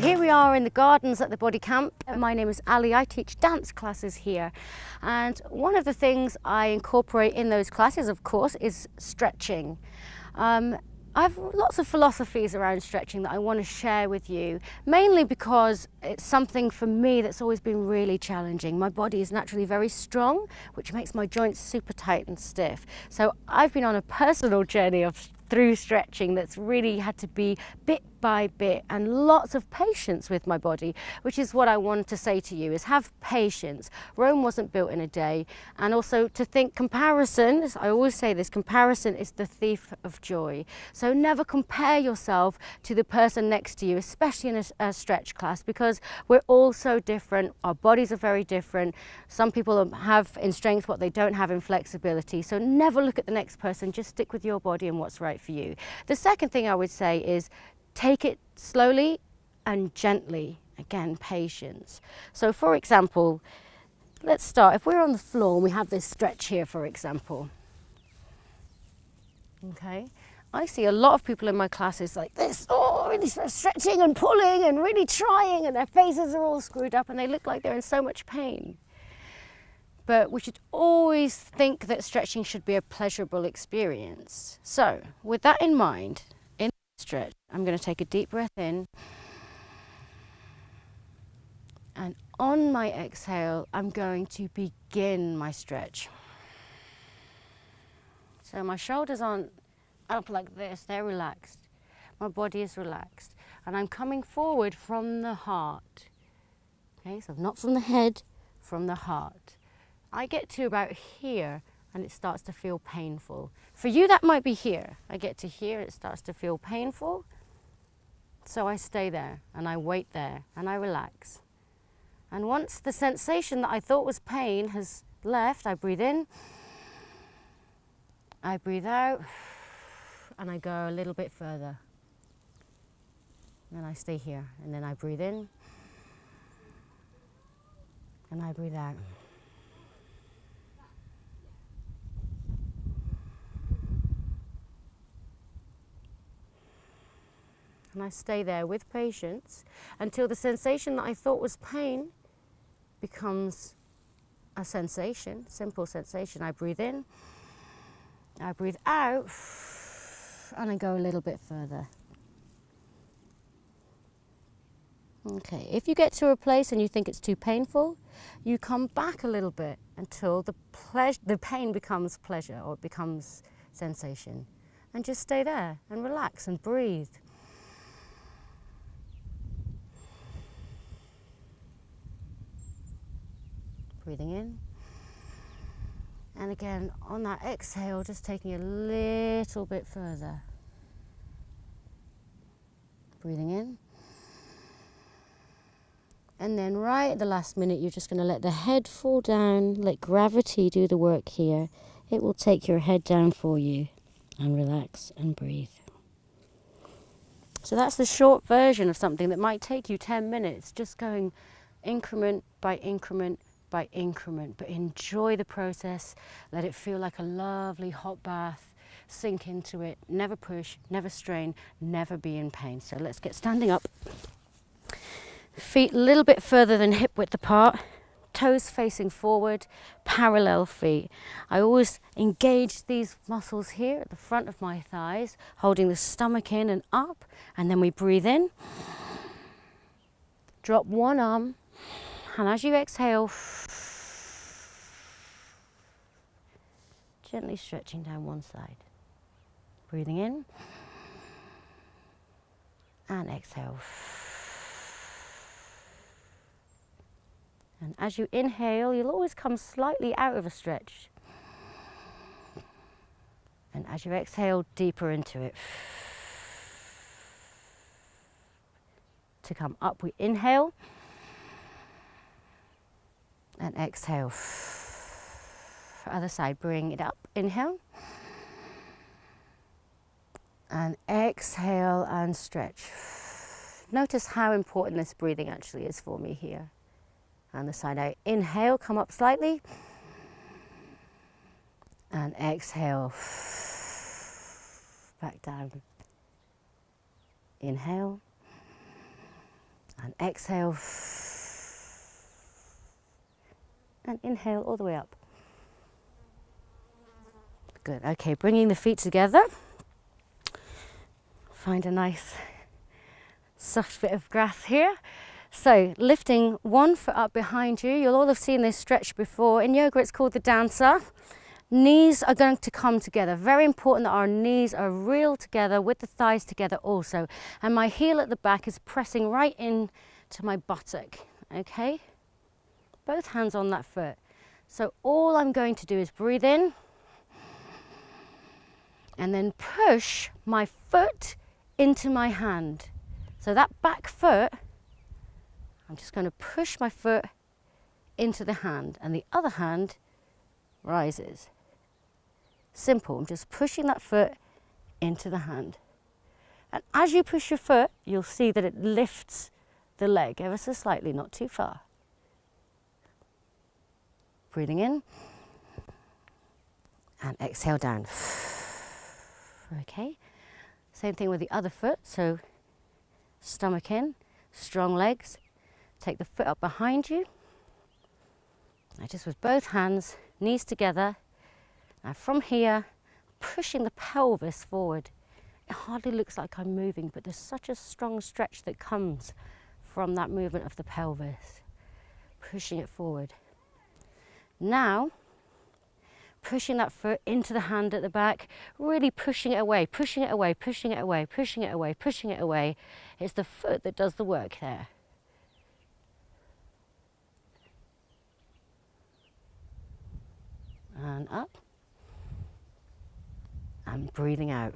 Here we are in the gardens at the Body Camp. My name is Ali. I teach dance classes here, and one of the things I incorporate in those classes, of course, is stretching. I have lots of philosophies around stretching that I want to share with you, mainly because it's something for me that's always been really challenging. My body is naturally very strong, which makes my joints super tight and stiff. So I've been on a personal journey through stretching that's really had to be bit by bit, and lots of patience with my body, which is what I want to say to you, is have patience. Rome wasn't built in a day. And also to think comparison, as I always say this, comparison is the thief of joy. So never compare yourself to the person next to you, especially in a stretch class, because we're all so different. Our bodies are very different. Some people have in strength what they don't have in flexibility. So never look at the next person, just stick with your body and what's right for you. The second thing I would say is take it slowly and gently. Again, patience. So for example, let's start. If we're on the floor and we have this stretch here, for example. Okay. I see a lot of people in my classes like this, really stretching and pulling and really trying, and their faces are all screwed up and they look like they're in so much pain. But we should always think that stretching should be a pleasurable experience. So with that in mind, in the stretch, I'm going to take a deep breath in. And on my exhale, I'm going to begin my stretch. So my shoulders aren't up like this, they're relaxed. My body is relaxed. And I'm coming forward from the heart. Okay, so not from the head, from the heart. I get to about here and it starts to feel painful. For you, that might be here. I get to here, it starts to feel painful. So I stay there and I wait there and I relax. And once the sensation that I thought was pain has left, I breathe in, I breathe out, and I go a little bit further. And I stay here, and then I breathe in, and I breathe out. And I stay there with patience until the sensation that I thought was pain becomes a sensation, simple sensation. I breathe in, I breathe out, and I go a little bit further. Okay, if you get to a place and you think it's too painful, you come back a little bit until the pain becomes pleasure, or it becomes sensation. And just stay there and relax and breathe. Breathing in. And again, on that exhale, just taking a little bit further. Breathing in. And then right at the last minute, you're just going to let the head fall down, let gravity do the work here. It will take your head down for you, and relax and breathe. So that's the short version of something that might take you 10 minutes, just going increment by increment by increment, but enjoy the process. Let it feel like a lovely hot bath. Sink into it, never push, never strain, never be in pain. So let's get standing up. Feet a little bit further than hip width apart, toes facing forward, parallel feet. I always engage these muscles here at the front of my thighs, holding the stomach in and up, and then we breathe in. Drop one arm, and as you exhale, gently stretching down one side. Breathing in, and exhale. And as you inhale, you'll always come slightly out of a stretch. And as you exhale, deeper into it. To come up, we inhale. And exhale. Other side, bring it up. Inhale. And exhale and stretch. Notice how important this breathing actually is for me here. And the side out. Inhale, come up slightly. And exhale. Back down. Inhale. And exhale. And inhale all the way up. Good. Okay, bringing the feet together. Find a nice soft bit of grass here. So lifting one foot up behind you. You'll all have seen this stretch before. In yoga it's called the dancer. Knees are going to come together. Very important that our knees are real together with the thighs together also. And my heel at the back is pressing right in to my buttock. Okay? Both hands on that foot. So all I'm going to do is breathe in and then push my foot into my hand. So that back foot, I'm just going to push my foot into the hand and the other hand rises. Simple, I'm just pushing that foot into the hand. And as you push your foot, you'll see that it lifts the leg ever so slightly, not too far. Breathing in and exhale down. Okay, same thing with the other foot. So stomach in, strong legs. Take the foot up behind you. Now just with both hands, knees together. Now from here, pushing the pelvis forward. It hardly looks like I'm moving, but there's such a strong stretch that comes from that movement of the pelvis. Pushing it forward. Now, pushing that foot into the hand at the back, really pushing it away, pushing it away, pushing it away, pushing it away, pushing it away. It's the foot that does the work there. And up. And breathing out.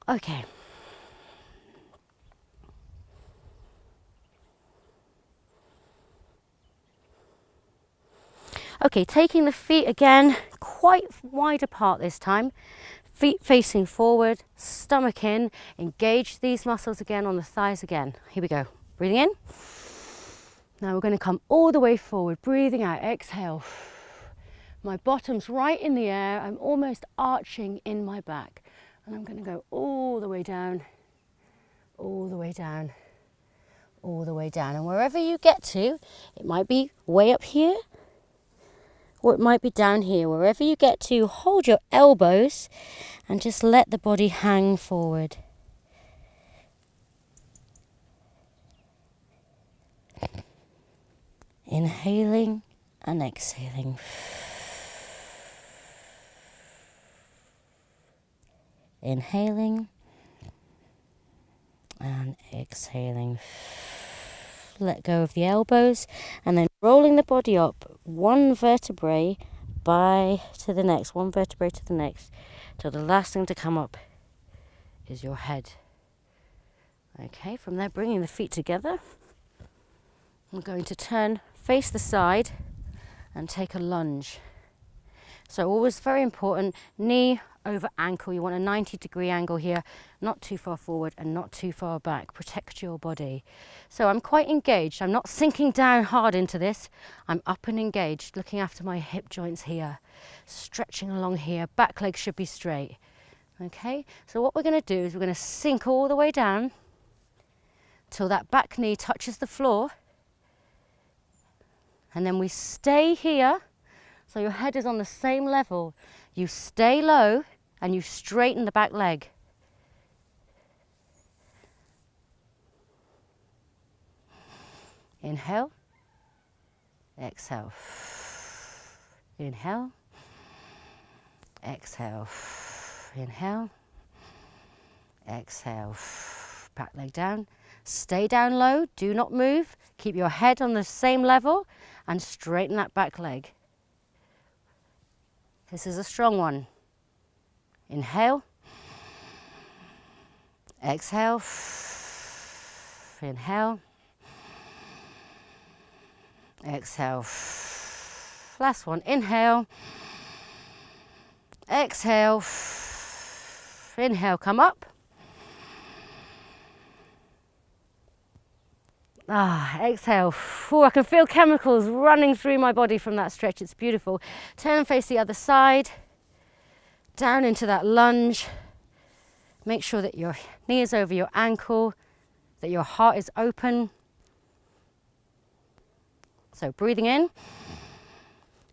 Okay. Okay, taking the feet again, quite wide apart this time. Feet facing forward, stomach in. Engage these muscles again on the thighs again. Here we go. Breathing in. Now we're going to come all the way forward. Breathing out. Exhale. My bottom's right in the air. I'm almost arching in my back. And I'm going to go all the way down, all the way down, all the way down. And wherever you get to, it might be way up here, or it might be down here. Wherever you get to, hold your elbows and just let the body hang forward. Inhaling and exhaling. Inhaling and exhaling. Let go of the elbows and then rolling the body up one vertebrae to the next, one vertebrae to the next, till the last thing to come up is your head. Okay, from there bringing the feet together. I'm going to turn, face the side and take a lunge. So always very important, knee over ankle. You want a 90-degree angle here, not too far forward and not too far back. Protect your body. So I'm quite engaged. I'm not sinking down hard into this. I'm up and engaged, looking after my hip joints here, stretching along here. Back leg should be straight. Okay, so what we're going to do is we're going to sink all the way down till that back knee touches the floor. And then we stay here, so your head is on the same level. You stay low and you straighten the back leg. Inhale, exhale. Inhale, exhale. Inhale, exhale. Back leg down. Stay down low, do not move. Keep your head on the same level and straighten that back leg. This is a strong one. Inhale, exhale, inhale, exhale. Last one, inhale, exhale, inhale, come up. Exhale. Ooh, I can feel chemicals running through my body from that stretch. It's beautiful. Turn and face the other side. Down into that lunge. Make sure that your knee is over your ankle, that your heart is open. So breathing in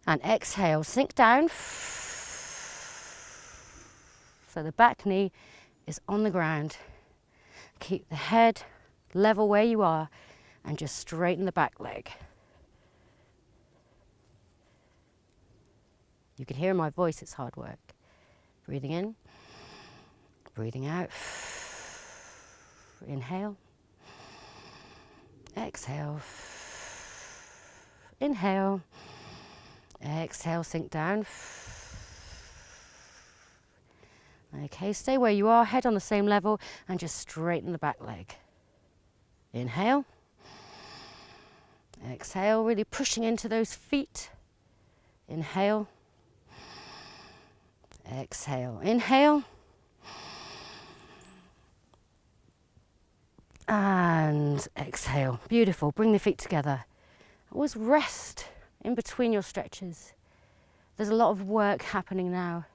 and exhale, sink down. So the back knee is on the ground. Keep the head level where you are and just straighten the back leg. You can hear in my voice it's hard work. Breathing in, breathing out. Inhale, exhale, inhale, exhale, sink down. Okay, stay where you are, head on the same level, and just straighten the back leg. Inhale, exhale, really pushing into those feet. Inhale, exhale, inhale, and exhale. Beautiful. Bring the feet together. Always rest in between your stretches. There's a lot of work happening now.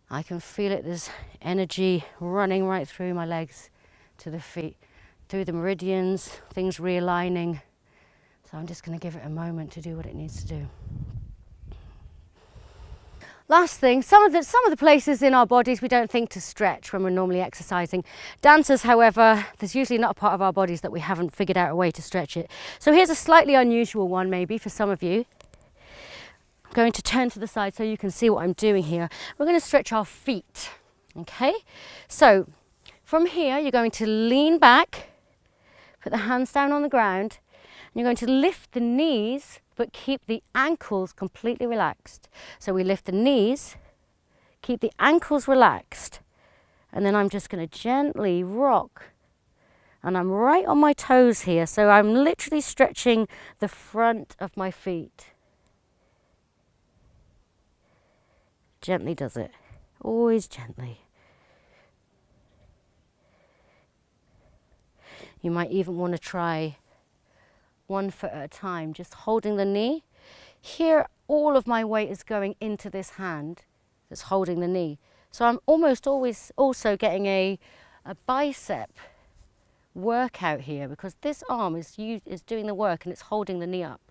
I can feel it. There's energy running right through my legs to the feet, through the meridians, things realigning. So I'm just going to give it a moment to do what it needs to do. Last thing, some of the places in our bodies we don't think to stretch when we're normally exercising. Dancers, however, there's usually not a part of our bodies that we haven't figured out a way to stretch it. So here's a slightly unusual one maybe for some of you. I'm going to turn to the side so you can see what I'm doing here. We're going to stretch our feet, okay? So from here you're going to lean back, put the hands down on the ground, and you're going to lift the knees but keep the ankles completely relaxed. So we lift the knees, keep the ankles relaxed, and then I'm just going to gently rock. And I'm right on my toes here, so I'm literally stretching the front of my feet. Gently does it, always gently. You might even want to try one foot at a time, just holding the knee. Here, all of my weight is going into this hand that's holding the knee. So I'm almost always also getting a bicep workout here because this arm is doing the work and it's holding the knee up,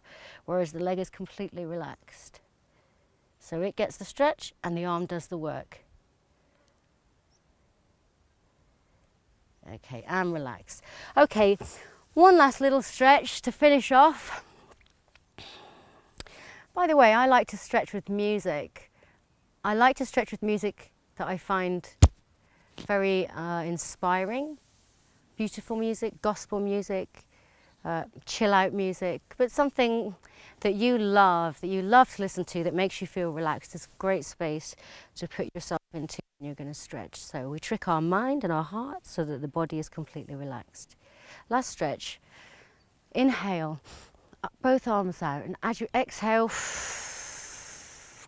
whereas the leg is completely relaxed. So it gets the stretch and the arm does the work. Okay, and relax. Okay. One last little stretch to finish off. By the way, I like to stretch with music. I like to stretch with music that I find very inspiring. Beautiful music, gospel music, chill out music, but something that you love to listen to, that makes you feel relaxed. It's a great space to put yourself into when you're going to stretch. So we trick our mind and our heart so that the body is completely relaxed. Last stretch. Inhale, both arms out, and as you exhale,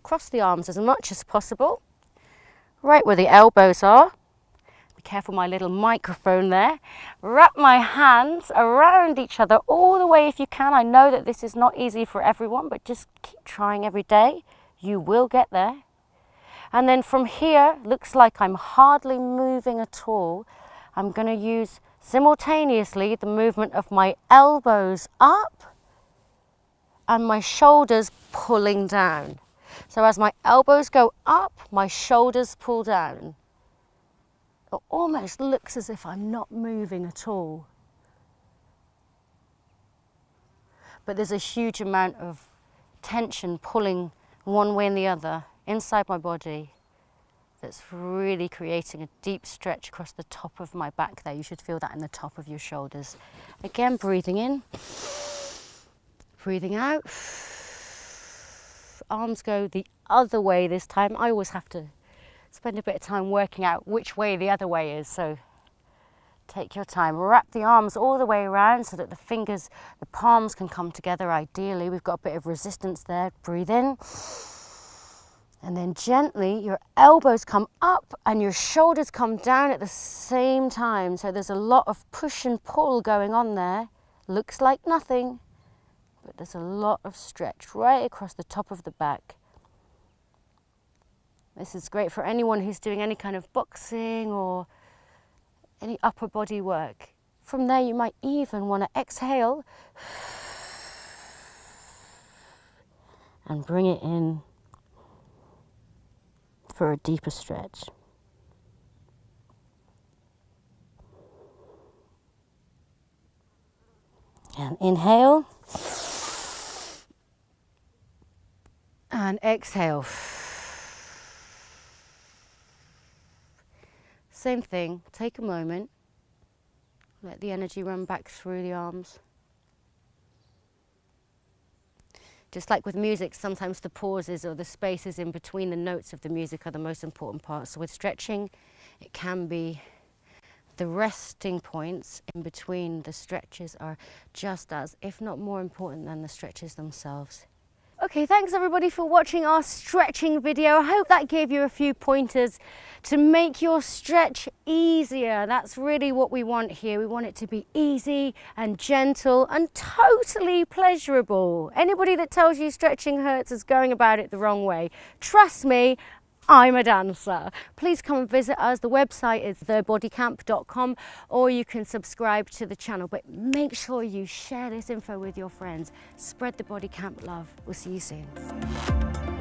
cross the arms as much as possible, right where the elbows are. Be careful my little microphone there. Wrap my hands around each other all the way if you can. I know that this is not easy for everyone, but just keep trying every day. You will get there. And then from here, looks like I'm hardly moving at all. I'm going to use simultaneously the movement of my elbows up and my shoulders pulling down. So as my elbows go up, my shoulders pull down. It almost looks as if I'm not moving at all. But there's a huge amount of tension pulling one way and the other inside my body. That's really creating a deep stretch across the top of my back there. You should feel that in the top of your shoulders. Again, breathing in, breathing out. Arms go the other way this time. I always have to spend a bit of time working out which way the other way is, so take your time. Wrap the arms all the way around so that the fingers, the palms can come together ideally. We've got a bit of resistance there. Breathe in. And then gently, your elbows come up and your shoulders come down at the same time. So there's a lot of push and pull going on there. Looks like nothing, but there's a lot of stretch right across the top of the back. This is great for anyone who's doing any kind of boxing or any upper body work. From there, you might even want to exhale and bring it in for a deeper stretch. And inhale and exhale. Same thing, take a moment, let the energy run back through the arms. Just like with music, sometimes the pauses or the spaces in between the notes of the music are the most important part. So with stretching, it can be the resting points in between the stretches are just as, if not more important than the stretches themselves. Okay, thanks everybody for watching our stretching video. I hope that gave you a few pointers to make your stretch easier. That's really what we want here. We want it to be easy and gentle and totally pleasurable. Anybody that tells you stretching hurts is going about it the wrong way. Trust me, I'm a dancer. Please come and visit us. The website is thebodycamp.com, or you can subscribe to the channel. But make sure you share this info with your friends. Spread the body camp love. We'll see you soon.